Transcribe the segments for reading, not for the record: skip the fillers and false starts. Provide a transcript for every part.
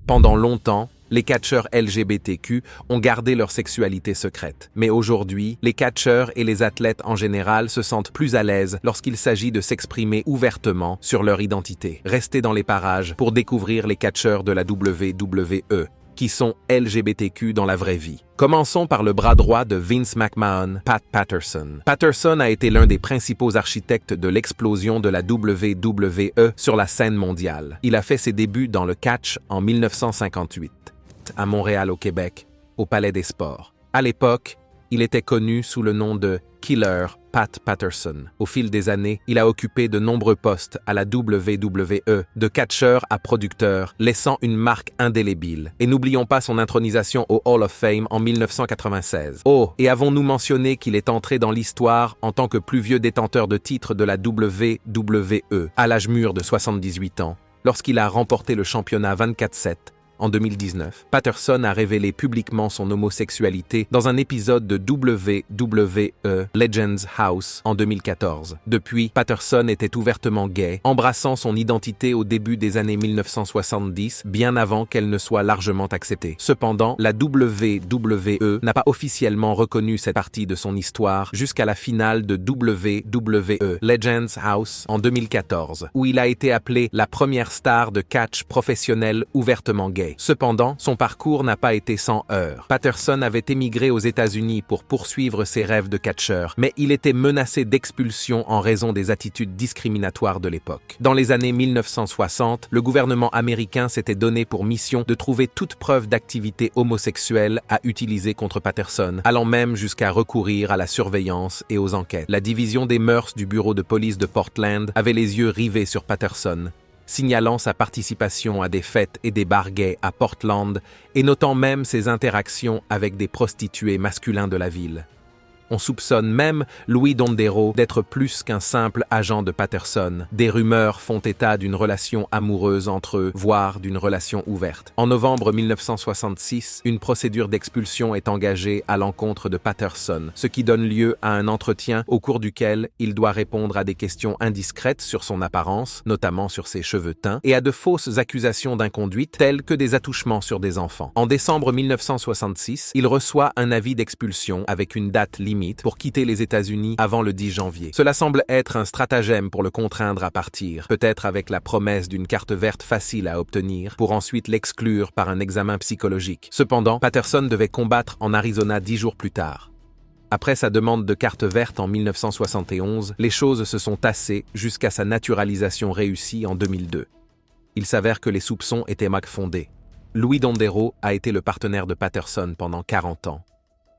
Pendant longtemps, les catcheurs LGBTQ ont gardé leur sexualité secrète. Mais aujourd'hui, les catcheurs et les athlètes en général se sentent plus à l'aise lorsqu'il s'agit de s'exprimer ouvertement sur leur identité. Restez dans les parages pour découvrir les catcheurs de la WWE, qui sont LGBTQ dans la vraie vie. Commençons par le bras droit de Vince McMahon, Pat Patterson. Patterson a été l'un des principaux architectes de l'explosion de la WWE sur la scène mondiale. Il a fait ses débuts dans le catch en 1958, à Montréal au Québec, au Palais des Sports. À l'époque, il était connu sous le nom de Killer Pat Patterson. Au fil des années, il a occupé de nombreux postes à la WWE, de catcheur à producteur, laissant une marque indélébile. Et n'oublions pas son intronisation au Hall of Fame en 1996. Oh, et avons-nous mentionné qu'il est entré dans l'histoire en tant que plus vieux détenteur de titre de la WWE, à l'âge mûr de 78 ans, lorsqu'il a remporté le championnat 24/7. En 2019, Patterson a révélé publiquement son homosexualité dans un épisode de WWE Legends House en 2014. Depuis, Patterson était ouvertement gay, embrassant son identité au début des années 1970, bien avant qu'elle ne soit largement acceptée. Cependant, la WWE n'a pas officiellement reconnu cette partie de son histoire jusqu'à la finale de WWE Legends House en 2014, où il a été appelé la première star de catch professionnel ouvertement gay. Cependant, son parcours n'a pas été sans heurts. Patterson avait émigré aux États-Unis pour poursuivre ses rêves de catcheur, mais il était menacé d'expulsion en raison des attitudes discriminatoires de l'époque. Dans les années 1960, le gouvernement américain s'était donné pour mission de trouver toute preuve d'activité homosexuelle à utiliser contre Patterson, allant même jusqu'à recourir à la surveillance et aux enquêtes. La division des mœurs du bureau de police de Portland avait les yeux rivés sur Patterson, signalant sa participation à des fêtes et des bars gays à Portland et notant même ses interactions avec des prostituées masculins de la ville. On soupçonne même Louis Dondero d'être plus qu'un simple agent de Patterson. Des rumeurs font état d'une relation amoureuse entre eux, voire d'une relation ouverte. En novembre 1966, une procédure d'expulsion est engagée à l'encontre de Patterson, ce qui donne lieu à un entretien au cours duquel il doit répondre à des questions indiscrètes sur son apparence, notamment sur ses cheveux teints, et à de fausses accusations d'inconduite telles que des attouchements sur des enfants. En décembre 1966, il reçoit un avis d'expulsion avec une date limite pour quitter les États-Unis avant le 10 janvier. Cela semble être un stratagème pour le contraindre à partir, peut-être avec la promesse d'une carte verte facile à obtenir, pour ensuite l'exclure par un examen psychologique. Cependant, Patterson devait combattre en Arizona 10 jours plus tard. Après sa demande de carte verte en 1971, les choses se sont tassées jusqu'à sa naturalisation réussie en 2002. Il s'avère que les soupçons étaient mal fondés. Louis Dondero a été le partenaire de Patterson pendant 40 ans.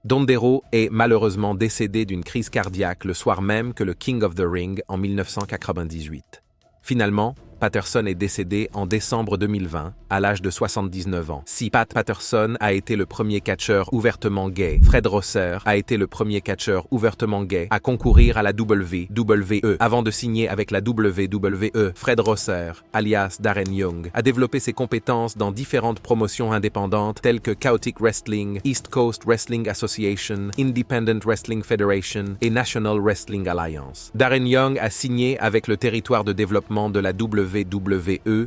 Dondero est malheureusement décédé d'une crise cardiaque le soir même que le King of the Ring en 1998. Finalement, Patterson est décédé en décembre 2020, à l'âge de 79 ans. Si Pat Patterson a été le premier catcheur ouvertement gay, Fred Rosser a été le premier catcheur ouvertement gay à concourir à la WWE. Avant de signer avec la WWE, Fred Rosser, alias Darren Young, a développé ses compétences dans différentes promotions indépendantes telles que Chaotic Wrestling, East Coast Wrestling Association, Independent Wrestling Federation et National Wrestling Alliance. Darren Young a signé avec le territoire de développement de la WWE,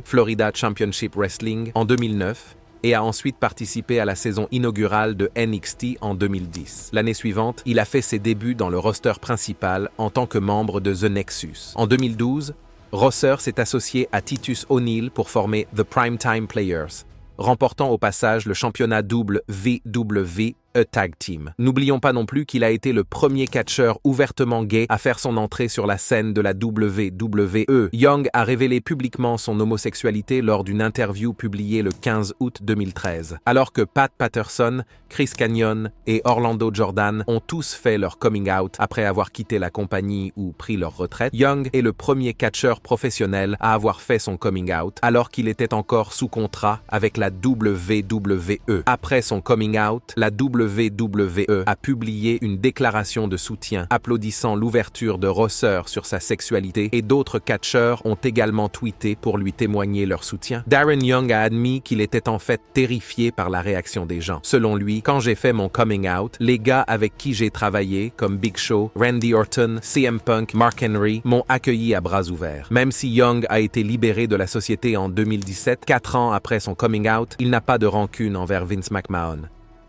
Florida Championship Wrestling, en 2009 et a ensuite participé à la saison inaugurale de NXT en 2010. L'année suivante, il a fait ses débuts dans le roster principal en tant que membre de The Nexus. En 2012, Rosser s'est associé à Titus O'Neil pour former The Primetime Players, remportant au passage le championnat double WWE Tag Team. N'oublions pas non plus qu'il a été le premier catcheur ouvertement gay à faire son entrée sur la scène de la WWE. Young a révélé publiquement son homosexualité lors d'une interview publiée le 15 août 2013. Alors que Pat Patterson, Chris Kanyon et Orlando Jordan ont tous fait leur coming out après avoir quitté la compagnie ou pris leur retraite, Young est le premier catcheur professionnel à avoir fait son coming out alors qu'il était encore sous contrat avec la WWE. Après son coming out, la WWE WWE a publié une déclaration de soutien applaudissant l'ouverture de Rosser sur sa sexualité et d'autres catcheurs ont également tweeté pour lui témoigner leur soutien. Darren Young a admis qu'il était en fait terrifié par la réaction des gens. Selon lui, quand j'ai fait mon coming out, les gars avec qui j'ai travaillé, comme Big Show, Randy Orton, CM Punk, Mark Henry, m'ont accueilli à bras ouverts. Même si Young a été libéré de la société en 2017, 4 ans après son coming out, il n'a pas de rancune envers Vince McMahon.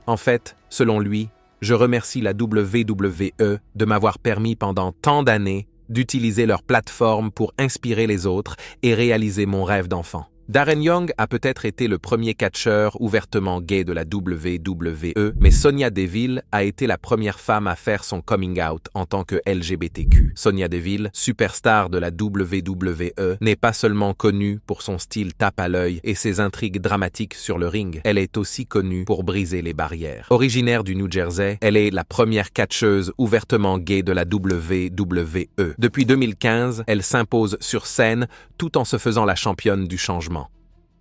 En fait, selon lui, je remercie la WWE de m'avoir permis pendant tant d'années d'utiliser leur plateforme pour inspirer les autres et réaliser mon rêve d'enfant. Darren Young a peut-être été le premier catcheur ouvertement gay de la WWE, mais Sonya Deville a été la première femme à faire son coming out en tant que LGBTQ. Sonya Deville, superstar de la WWE, n'est pas seulement connue pour son style tape à l'œil et ses intrigues dramatiques sur le ring, elle est aussi connue pour briser les barrières. Originaire du New Jersey, elle est la première catcheuse ouvertement gay de la WWE. Depuis 2015, elle s'impose sur scène tout en se faisant la championne du changement.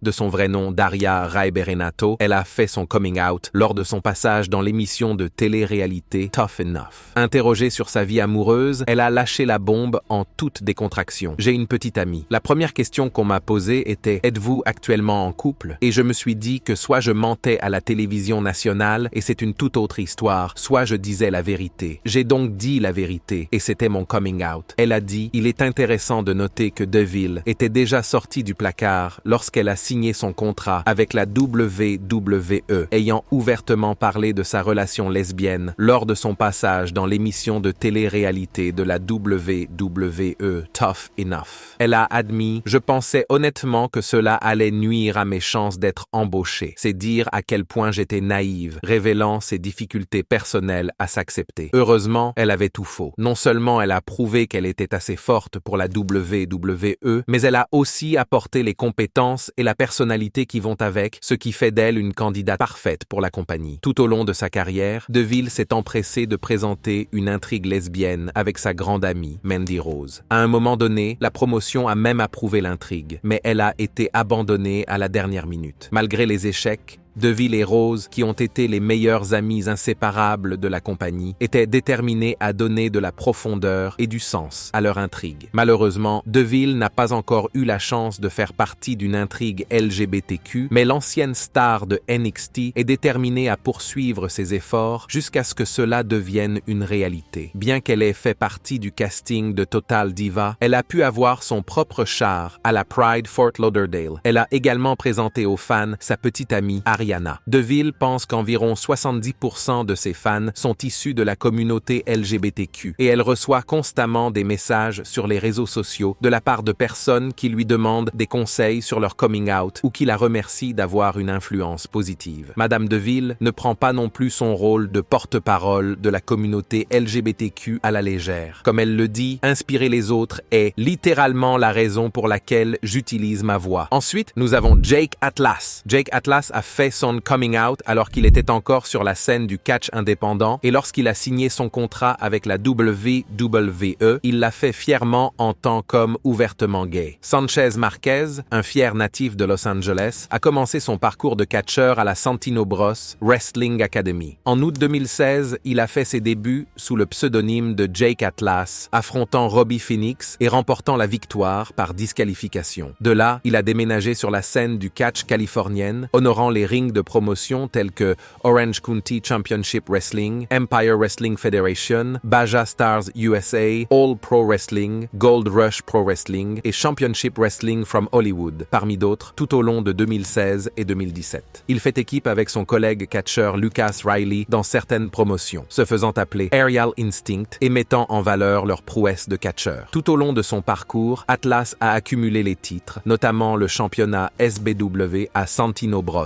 De son vrai nom Daria Raiberenato, elle a fait son coming out lors de son passage dans l'émission de télé-réalité Tough Enough. Interrogée sur sa vie amoureuse, elle a lâché la bombe en toute décontraction. J'ai une petite amie. La première question qu'on m'a posée était « Êtes-vous actuellement en couple ?» Et je me suis dit que soit je mentais à la télévision nationale et c'est une toute autre histoire, soit je disais la vérité. J'ai donc dit la vérité et c'était mon coming out. Elle a dit « Il est intéressant de noter que Deville était déjà sortie du placard lorsqu'elle a signé son contrat avec la WWE, ayant ouvertement parlé de sa relation lesbienne lors de son passage dans l'émission de télé-réalité de la WWE Tough Enough. Elle a admis « Je pensais honnêtement que cela allait nuire à mes chances d'être embauchée. C'est dire à quel point j'étais naïve, révélant ses difficultés personnelles à s'accepter. » Heureusement, elle avait tout faux. Non seulement elle a prouvé qu'elle était assez forte pour la WWE, mais elle a aussi apporté les compétences et la personnalité qui vont avec, ce qui fait d'elle une candidate parfaite pour la compagnie. Tout au long de sa carrière, Deville s'est empressé de présenter une intrigue lesbienne avec sa grande amie, Mandy Rose. À un moment donné, la promotion a même approuvé l'intrigue, mais elle a été abandonnée à la dernière minute. Malgré les échecs, Deville et Rose, qui ont été les meilleurs amis inséparables de la compagnie, étaient déterminés à donner de la profondeur et du sens à leur intrigue. Malheureusement, Deville n'a pas encore eu la chance de faire partie d'une intrigue LGBTQ, mais l'ancienne star de NXT est déterminée à poursuivre ses efforts jusqu'à ce que cela devienne une réalité. Bien qu'elle ait fait partie du casting de Total Diva, elle a pu avoir son propre char à la Pride Fort Lauderdale. Elle a également présenté aux fans sa petite amie Ariana. Deville pense qu'environ 70% de ses fans sont issus de la communauté LGBTQ et elle reçoit constamment des messages sur les réseaux sociaux de la part de personnes qui lui demandent des conseils sur leur coming out ou qui la remercient d'avoir une influence positive. Madame Deville ne prend pas non plus son rôle de porte-parole de la communauté LGBTQ à la légère. Comme elle le dit, inspirer les autres est littéralement la raison pour laquelle j'utilise ma voix. Ensuite, nous avons Jake Atlas. Jake Atlas a fait son coming out alors qu'il était encore sur la scène du catch indépendant et lorsqu'il a signé son contrat avec la WWE, il l'a fait fièrement en tant qu'homme ouvertement gay. Sanchez Marquez, un fier natif de Los Angeles, a commencé son parcours de catcheur à la Santino Bros Wrestling Academy. En août 2016, il a fait ses débuts sous le pseudonyme de Jake Atlas, affrontant Robbie Phoenix et remportant la victoire par disqualification. De là, il a déménagé sur la scène du catch californienne, honorant les rings de promotion tels que Orange County Championship Wrestling, Empire Wrestling Federation, Baja Stars USA, All Pro Wrestling, Gold Rush Pro Wrestling et Championship Wrestling from Hollywood, parmi d'autres, tout au long de 2016 et 2017. Il fait équipe avec son collègue catcheur Lucas Riley dans certaines promotions, se faisant appeler Aerial Instinct et mettant en valeur leur prouesse de catcheur. Tout au long de son parcours, Atlas a accumulé les titres, notamment le championnat SBW à Santino Bros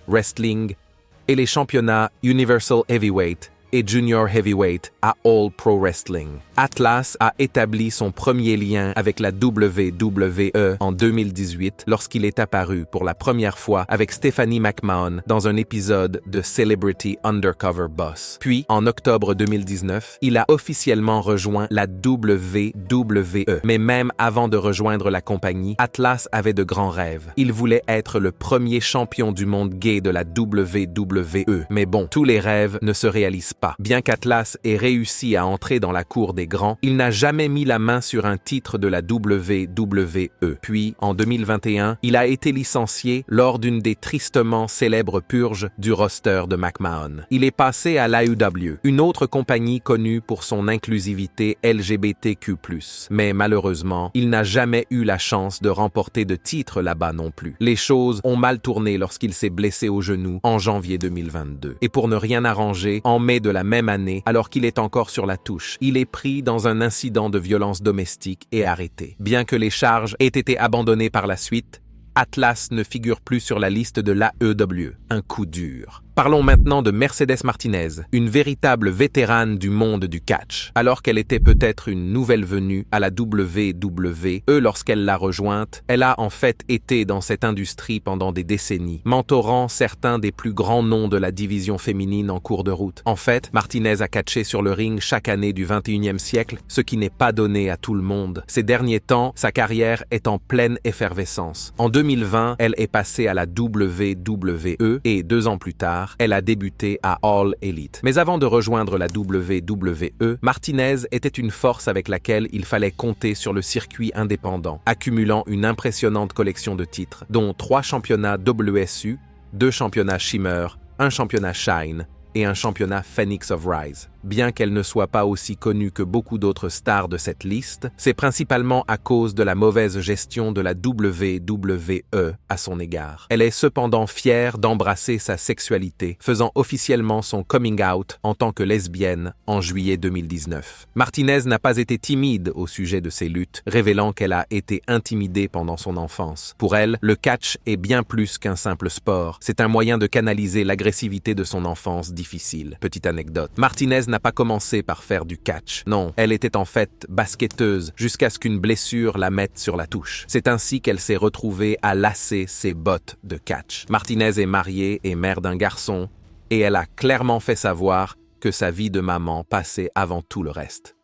Wrestling et les championnats Universal Heavyweight et Junior Heavyweight à All Pro Wrestling. Atlas a établi son premier lien avec la WWE en 2018 lorsqu'il est apparu pour la première fois avec Stephanie McMahon dans un épisode de Celebrity Undercover Boss. Puis, en octobre 2019, il a officiellement rejoint la WWE. Mais même avant de rejoindre la compagnie, Atlas avait de grands rêves. Il voulait être le premier champion du monde gay de la WWE. Mais bon, tous les rêves ne se réalisent pas. Bien qu'Atlas ait réussi à entrer dans la cour des grands, il n'a jamais mis la main sur un titre de la WWE. Puis, en 2021, il a été licencié lors d'une des tristement célèbres purges du roster de McMahon. Il est passé à l'AEW, une autre compagnie connue pour son inclusivité LGBTQ+. Mais malheureusement, il n'a jamais eu la chance de remporter de titre là-bas non plus. Les choses ont mal tourné lorsqu'il s'est blessé au genou en janvier 2022. Et pour ne rien arranger, en mai de la même année, alors qu'il est encore sur la touche, il est pris dans un incident de violence domestique et arrêté. Bien que les charges aient été abandonnées par la suite, Atlas ne figure plus sur la liste de l'AEW. Un coup dur. Parlons maintenant de Mercedes Martinez, une véritable vétérane du monde du catch. Alors qu'elle était peut-être une nouvelle venue à la WWE lorsqu'elle l'a rejointe, elle a en fait été dans cette industrie pendant des décennies, mentorant certains des plus grands noms de la division féminine en cours de route. En fait, Martinez a catché sur le ring chaque année du 21e siècle, ce qui n'est pas donné à tout le monde. Ces derniers temps, sa carrière est en pleine effervescence. En 2020, elle est passée à la WWE et 2 ans plus tard, elle a débuté à All Elite. Mais avant de rejoindre la WWE, Martinez était une force avec laquelle il fallait compter sur le circuit indépendant, accumulant une impressionnante collection de titres, dont 3 championnats WSU, 2 championnats Shimmer, 1 championnat Shine et un championnat Phoenix of Rise. Bien qu'elle ne soit pas aussi connue que beaucoup d'autres stars de cette liste, c'est principalement à cause de la mauvaise gestion de la WWE à son égard. Elle est cependant fière d'embrasser sa sexualité, faisant officiellement son coming out en tant que lesbienne en juillet 2019. Martinez n'a pas été timide au sujet de ses luttes, révélant qu'elle a été intimidée pendant son enfance. Pour elle, le catch est bien plus qu'un simple sport. C'est un moyen de canaliser l'agressivité de son enfance difficile. Petite anecdote. Martinez n'a pas commencé par faire du catch. Non, elle était en fait basketteuse jusqu'à ce qu'une blessure la mette sur la touche. C'est ainsi qu'elle s'est retrouvée à lasser ses bottes de catch. Martinez est mariée et mère d'un garçon et elle a clairement fait savoir que sa vie de maman passait avant tout le reste.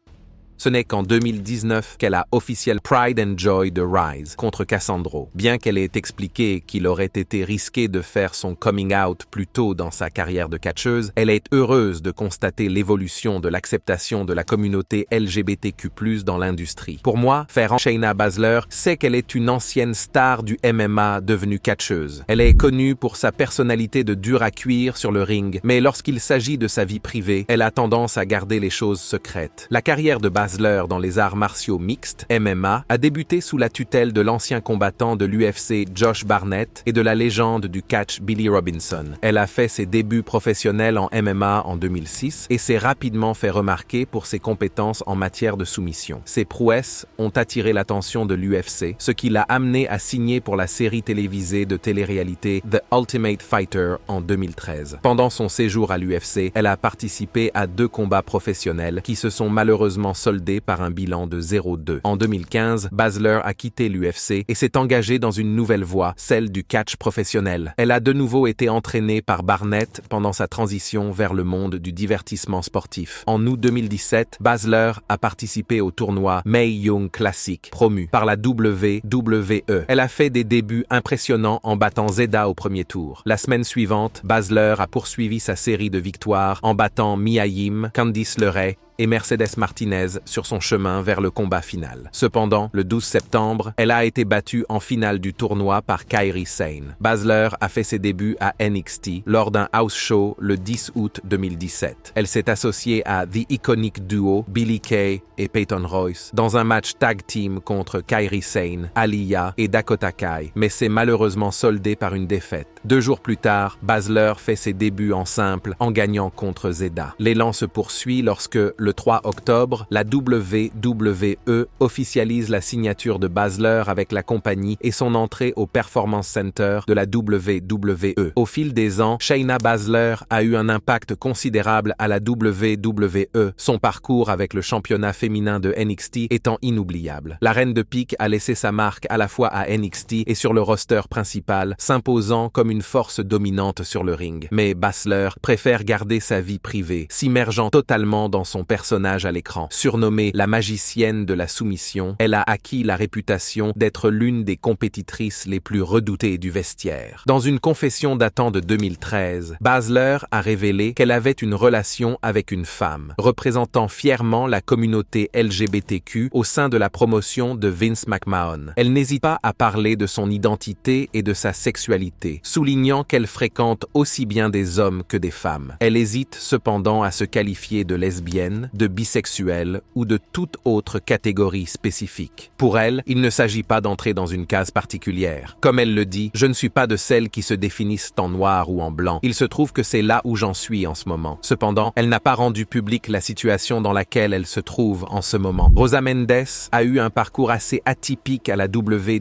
Ce n'est qu'en 2019 qu'elle a officiel Pride and Joy de Rise contre Cassandro. Bien qu'elle ait expliqué qu'il aurait été risqué de faire son coming out plus tôt dans sa carrière de catcheuse, elle est heureuse de constater l'évolution de l'acceptation de la communauté LGBTQ+ dans l'industrie. Pour moi, Shayna Baszler sait qu'elle est une ancienne star du MMA devenue catcheuse. Elle est connue pour sa personnalité de dur à cuire sur le ring, mais lorsqu'il s'agit de sa vie privée, elle a tendance à garder les choses secrètes. La carrière de Baszler dans les arts martiaux mixtes, MMA, a débuté sous la tutelle de l'ancien combattant de l'UFC Josh Barnett et de la légende du catch Billy Robinson. Elle a fait ses débuts professionnels en MMA en 2006 et s'est rapidement fait remarquer pour ses compétences en matière de soumission. Ses prouesses ont attiré l'attention de l'UFC, ce qui l'a amené à signer pour la série télévisée de télé-réalité The Ultimate Fighter en 2013. Pendant son séjour à l'UFC, elle a participé à 2 combats professionnels qui se sont malheureusement soldés par un bilan de 0-2. En 2015, Baszler a quitté l'UFC et s'est engagée dans une nouvelle voie, celle du catch professionnel. Elle a de nouveau été entraînée par Barnett pendant sa transition vers le monde du divertissement sportif. En août 2017, Baszler a participé au tournoi Mae Young Classic, promu par la WWE. Elle a fait des débuts impressionnants en battant Zeda au premier tour. La semaine suivante, Baszler a poursuivi sa série de victoires en battant Mia Yim, Candice LeRae et Mercedes Martinez sur son chemin vers le combat final. Cependant, le 12 septembre, elle a été battue en finale du tournoi par Kairi Sane. Baszler a fait ses débuts à NXT lors d'un house show le 10 août 2017. Elle s'est associée à The Iconic Duo, Billie Kay et Peyton Royce, dans un match tag team contre Kairi Sane, Aliyah et Dakota Kai, mais s'est malheureusement soldé par une défaite. 2 jours plus tard, Baszler fait ses débuts en simple en gagnant contre Zeda. L'élan se poursuit lorsque, le Le 3 octobre, la WWE officialise la signature de Baszler avec la compagnie et son entrée au Performance Center de la WWE. Au fil des ans, Shayna Baszler a eu un impact considérable à la WWE, son parcours avec le championnat féminin de NXT étant inoubliable. La Reine de Pique a laissé sa marque à la fois à NXT et sur le roster principal, s'imposant comme une force dominante sur le ring. Mais Baszler préfère garder sa vie privée, s'immergeant totalement dans son personnage à l'écran. Surnommée la magicienne de la soumission, elle a acquis la réputation d'être l'une des compétitrices les plus redoutées du vestiaire. Dans une confession datant de 2013, Baszler a révélé qu'elle avait une relation avec une femme, représentant fièrement la communauté LGBTQ au sein de la promotion de Vince McMahon. Elle n'hésite pas à parler de son identité et de sa sexualité, soulignant qu'elle fréquente aussi bien des hommes que des femmes. Elle hésite cependant à se qualifier de lesbienne, de bisexuelle ou de toute autre catégorie spécifique. Pour elle, il ne s'agit pas d'entrer dans une case particulière. Comme elle le dit, je ne suis pas de celles qui se définissent en noir ou en blanc. Il se trouve que c'est là où j'en suis en ce moment. Cependant, elle n'a pas rendu publique la situation dans laquelle elle se trouve en ce moment. Rosa Mendes a eu un parcours assez atypique à la WWE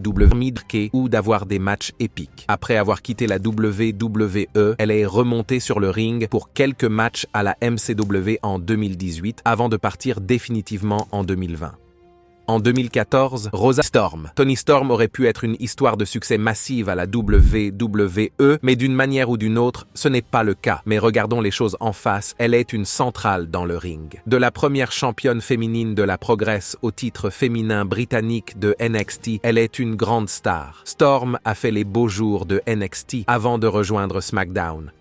ou d'avoir des matchs épiques. Après avoir quitté la WWE, elle est remontée sur le ring pour quelques matchs à la MCW en 2018 avant de partir définitivement en 2020. En 2014, Rosa Storm. Toni Storm aurait pu être une histoire de succès massive à la WWE, mais d'une manière ou d'une autre, ce n'est pas le cas. Mais regardons les choses en face, elle est une centrale dans le ring. De la première championne féminine de la Progress au titre féminin britannique de NXT, elle est une grande star. Storm a fait les beaux jours de NXT avant de rejoindre SmackDown.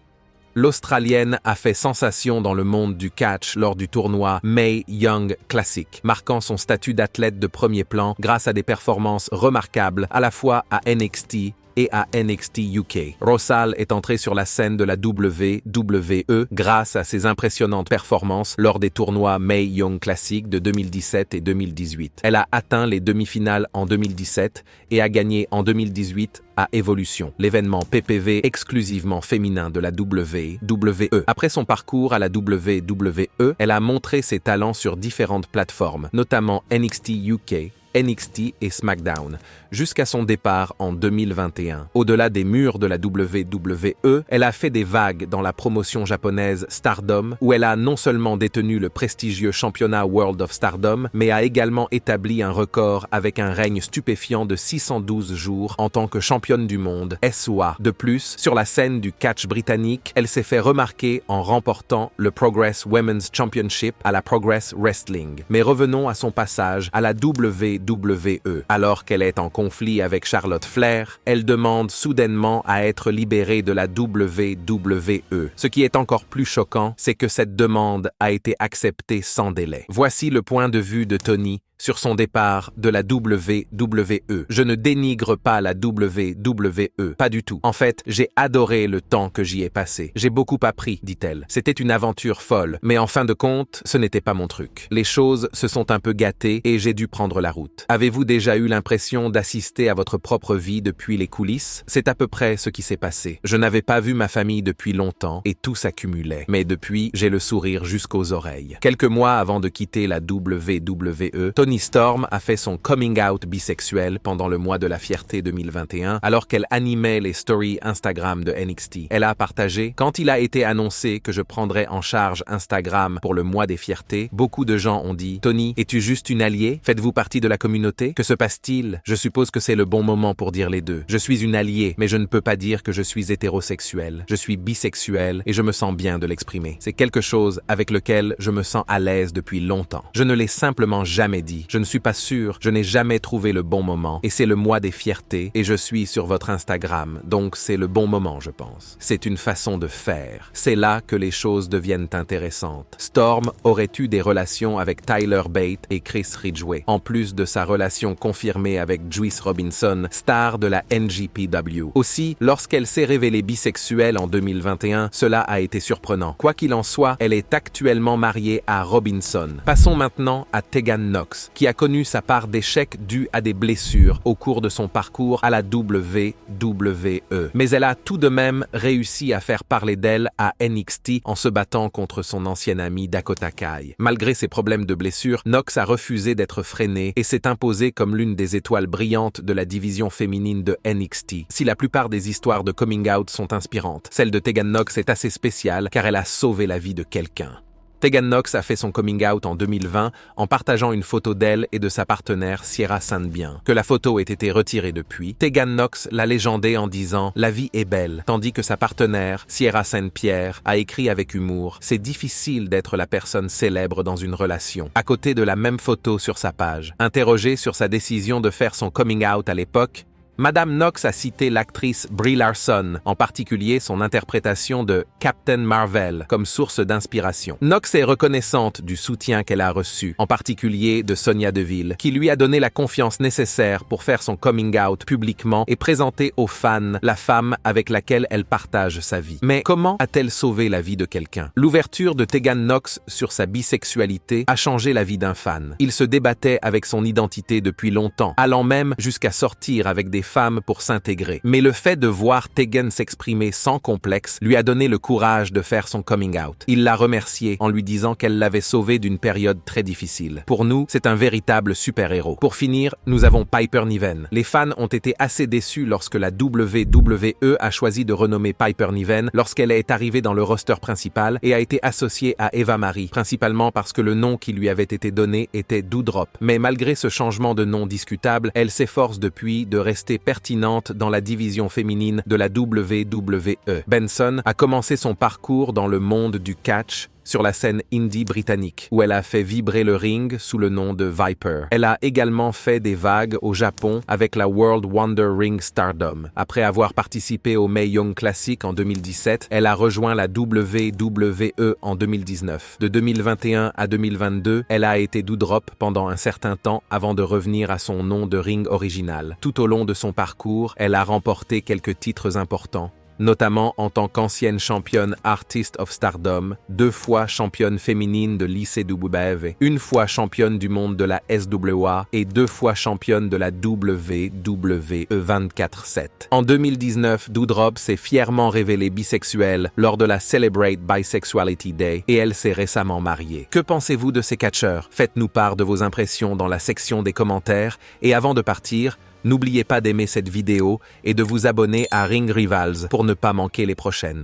L'Australienne a fait sensation dans le monde du catch lors du tournoi Mae Young Classic, marquant son statut d'athlète de premier plan grâce à des performances remarquables à la fois à NXT et à NXT UK. Rosal est entrée sur la scène de la WWE grâce à ses impressionnantes performances lors des tournois Mae Young Classic de 2017 et 2018. Elle a atteint les demi-finales en 2017 et a gagné en 2018 à Evolution, l'événement PPV exclusivement féminin de la WWE. Après son parcours à la WWE, elle a montré ses talents sur différentes plateformes, notamment NXT UK, NXT et SmackDown, jusqu'à son départ en 2021. Au-delà des murs de la WWE, elle a fait des vagues dans la promotion japonaise Stardom, où elle a non seulement détenu le prestigieux championnat World of Stardom, mais a également établi un record avec un règne stupéfiant de 612 jours en tant que championne du monde, SOA. De plus, sur la scène du catch britannique, elle s'est fait remarquer en remportant le Progress Women's Championship à la Progress Wrestling. Mais revenons à son passage à la WWE. Alors qu'elle est en conflit avec Charlotte Flair, elle demande soudainement à être libérée de la WWE. Ce qui est encore plus choquant, c'est que cette demande a été acceptée sans délai. Voici le point de vue de Toni sur son départ de la WWE. Je ne dénigre pas la WWE, pas du tout. En fait, j'ai adoré le temps que j'y ai passé. J'ai beaucoup appris, dit-elle. C'était une aventure folle, mais en fin de compte, ce n'était pas mon truc. Les choses se sont un peu gâtées et j'ai dû prendre la route. Avez-vous déjà eu l'impression d'assister à votre propre vie depuis les coulisses? C'est à peu près ce qui s'est passé. Je n'avais pas vu ma famille depuis longtemps et tout s'accumulait. Mais depuis, j'ai le sourire jusqu'aux oreilles. Quelques mois avant de quitter la WWE, Toni Storm a fait son coming out bisexuel pendant le mois de la fierté 2021, alors qu'elle animait les stories Instagram de NXT. Elle a partagé: quand il a été annoncé que je prendrais en charge Instagram pour le mois des fiertés, beaucoup de gens ont dit: Toni, es-tu juste une alliée? Faites-vous partie de la communauté? Que se passe-t-il? Je suppose que c'est le bon moment pour dire les deux. Je suis une alliée, mais je ne peux pas dire que je suis hétérosexuelle. Je suis bisexuelle et je me sens bien de l'exprimer. C'est quelque chose avec lequel je me sens à l'aise depuis longtemps. Je ne l'ai simplement jamais dit. Je ne suis pas sûr, je n'ai jamais trouvé le bon moment. Et c'est le mois des fiertés et je suis sur votre Instagram, donc c'est le bon moment, je pense. C'est une façon de faire. C'est là que les choses deviennent intéressantes. Storm aurait eu des relations avec Tyler Bate et Chris Ridgway, en plus de sa relation confirmée avec Juice Robinson, star de la NJPW. Aussi, lorsqu'elle s'est révélée bisexuelle en 2021, cela a été surprenant. Quoi qu'il en soit, elle est actuellement mariée à Robinson. Passons maintenant à Tegan Nox. Knox, qui a connu sa part d'échecs dus à des blessures au cours de son parcours à la WWE. Mais elle a tout de même réussi à faire parler d'elle à NXT en se battant contre son ancienne amie Dakota Kai. Malgré ses problèmes de blessure, Knox a refusé d'être freinée et s'est imposée comme l'une des étoiles brillantes de la division féminine de NXT. Si la plupart des histoires de coming out sont inspirantes, celle de Tegan Knox est assez spéciale car elle a sauvé la vie de quelqu'un. Tegan Knox a fait son coming out en 2020 en partageant une photo d'elle et de sa partenaire Sierra Saint-Bien. Que la photo ait été retirée depuis, Tegan Knox l'a légendée en disant « La vie est belle », tandis que sa partenaire, Sierra Saint-Pierre, a écrit avec humour « C'est difficile d'être la personne célèbre dans une relation », à côté de la même photo sur sa page. Interrogée sur sa décision de faire son coming out à l'époque, Madame Knox a cité l'actrice Brie Larson, en particulier son interprétation de Captain Marvel, comme source d'inspiration. Knox est reconnaissante du soutien qu'elle a reçu, en particulier de Sonia Deville, qui lui a donné la confiance nécessaire pour faire son coming out publiquement et présenter aux fans la femme avec laquelle elle partage sa vie. Mais comment a-t-elle sauvé la vie de quelqu'un? L'ouverture de Tegan Knox sur sa bisexualité a changé la vie d'un fan. Il se débattait avec son identité depuis longtemps, allant même jusqu'à sortir avec des femmes pour s'intégrer. Mais le fait de voir Tegan s'exprimer sans complexe lui a donné le courage de faire son coming out. Il l'a remerciée en lui disant qu'elle l'avait sauvée d'une période très difficile. Pour nous, c'est un véritable super-héros. Pour finir, nous avons Piper Niven. Les fans ont été assez déçus lorsque la WWE a choisi de renommer Piper Niven lorsqu'elle est arrivée dans le roster principal et a été associée à Eva Marie, principalement parce que le nom qui lui avait été donné était Doudrop. Mais malgré ce changement de nom discutable, elle s'efforce depuis de rester pertinente dans la division féminine de la WWE. Benson a commencé son parcours dans le monde du catch sur la scène indie britannique, où elle a fait vibrer le ring sous le nom de Viper. Elle a également fait des vagues au Japon avec la World Wonder Ring Stardom. Après avoir participé au Mae Young Classic en 2017, elle a rejoint la WWE en 2019. De 2021 à 2022, elle a été Doudrop pendant un certain temps avant de revenir à son nom de ring original. Tout au long de son parcours, elle a remporté quelques titres importants, notamment en tant qu'ancienne championne Artist of Stardom, 2 fois championne féminine de l'ICW, 1 fois championne du monde de la SWA et 2 fois championne de la WWE 24/7. En 2019, Doudrop s'est fièrement révélée bisexuelle lors de la Celebrate Bisexuality Day et elle s'est récemment mariée. Que pensez-vous de ces catcheurs? Faites-nous part de vos impressions dans la section des commentaires et avant de partir, n'oubliez pas d'aimer cette vidéo et de vous abonner à Ring Rivals pour ne pas manquer les prochaines.